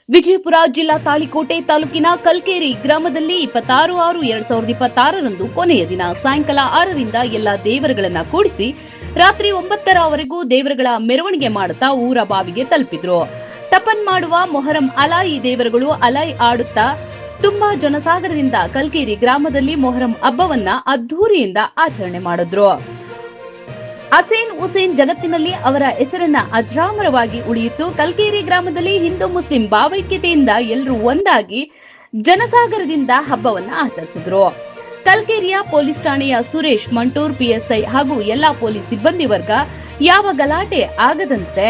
ವಿಜಯಪುರ ಜಿಲ್ಲಾ ತಾಳಿಕೋಟೆ ತಾಲೂಕಿನ ಕಲ್ಕೇರಿ ಗ್ರಾಮದಲ್ಲಿ 26/6/2026 ಕೊನೆಯ ದಿನ ಸಾಯಂಕಾಲ 6ರಿಂದ ಎಲ್ಲ ದೇವರುಗಳನ್ನ ಕೂಡಿಸಿ ರಾತ್ರಿ 9ರವರೆಗೂ ದೇವರುಗಳ ಮೆರವಣಿಗೆ ಮಾಡುತ್ತಾ ಊರ ಬಾವಿಗೆ ತಲುಪಿದ್ರು. ತಪನ್ ಮಾಡುವ ಮೊಹರಂ ಅಲಾಯಿ ದೇವರುಗಳು ಅಲಾಯಿ ಆಡುತ್ತಾ ತುಂಬಾ ಜನಸಾಗರದಿಂದ ಕಲ್ಕೇರಿ ಗ್ರಾಮದಲ್ಲಿ ಮೊಹರಂ ಹಬ್ಬವನ್ನ ಅದ್ದೂರಿಯಿಂದ ಆಚರಣೆ ಮಾಡಿದ್ರು. ಹಸೇನ್ ಹುಸೇನ್ ಜಗತ್ತಿನಲ್ಲಿ ಅವರ ಹೆಸರನ್ನ ಅಜರಾಮರವಾಗಿ ಉಳಿಯಿತು. ಕಲ್ಕೇರಿ ಗ್ರಾಮದಲ್ಲಿ ಹಿಂದೂ ಮುಸ್ಲಿಂ ಭಾವೈಕ್ಯತೆಯಿಂದ ಎಲ್ಲರೂ ಒಂದಾಗಿ ಜನಸಾಗರದಿಂದ ಹಬ್ಬವನ್ನ ಆಚರಿಸಿದ್ರು. ಕಲ್ಕೇರಿಯ ಪೊಲೀಸ್ ಠಾಣೆಯ ಸುರೇಶ್ ಮಂಟೂರ್ ಪಿಎಸ್ಐ ಹಾಗೂ ಎಲ್ಲಾ ಪೊಲೀಸ್ ಸಿಬ್ಬಂದಿ ವರ್ಗ ಯಾವ ಗಲಾಟೆ ಆಗದಂತೆ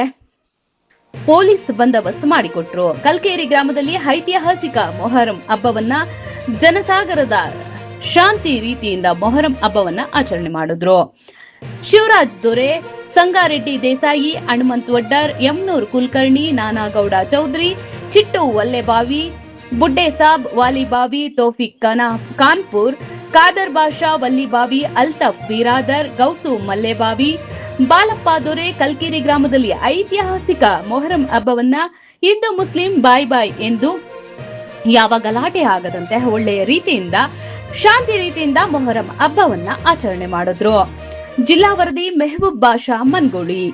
ಪೊಲೀಸ್ ಬಂದೋಬಸ್ತ್ ಮಾಡಿಕೊಟ್ರು. ಕಲ್ಕೇರಿ ಗ್ರಾಮದಲ್ಲಿ ಐತಿಹಾಸಿಕ ಮೊಹರಂ ಹಬ್ಬವನ್ನ ಜನಸಾಗರದ ಶಾಂತಿ ರೀತಿಯಿಂದ ಮೊಹರಂ ಹಬ್ಬವನ್ನ ಆಚರಣೆ ಮಾಡಿದ್ರು. ಶಿವರಾಜ್ ದೊರೆ, ಸಂಗಾರೆಡ್ಡಿ ದೇಸಾಯಿ, ಹನುಮಂತ್ ವಡ್ಡರ್, ಯಮನೂರ್ ಕುಲಕರ್ಣಿ, ನಾನಾಗೌಡ ಚೌಧರಿ, ಚಿಟ್ಟು ವಲ್ಲೆಬಾವಿ, ಬುಡ್ಡೆ ಸಾಬ್ ವಾಲಿಬಾವಿ, ತೌಫಿಕ್ ಕಾನ್ಪುರ್, ಕಾದರ್ ಬಾಷಾ ವಲ್ಲಿಬಾವಿ, ಅಲ್ತಫ್ ಬಿರಾದರ್, ಗೌಸು ಮಲ್ಲೆಬಾವಿ, ಬಾಲಪ್ಪ ದೊರೆ ಕಲ್ಕೇರಿ ಗ್ರಾಮದಲ್ಲಿ ಐತಿಹಾಸಿಕ ಮೊಹರಂ ಹಬ್ಬವನ್ನ ಹಿಂದೂ ಮುಸ್ಲಿಂ ಬಾಯ್ ಎಂದು ಯಾವ ಗಲಾಟೆ ಆಗದಂತೆ ಒಳ್ಳೆಯ ರೀತಿಯಿಂದ ಶಾಂತಿ ರೀತಿಯಿಂದ ಮೊಹರಂ ಹಬ್ಬವನ್ನ ಆಚರಣೆ ಮಾಡಿದ್ರು. ಜಿಲ್ಲಾ ವರದಿ ಮೆಹಬೂಬ್ ಬಾಷಾ ಮನ್ಗೋಳಿ.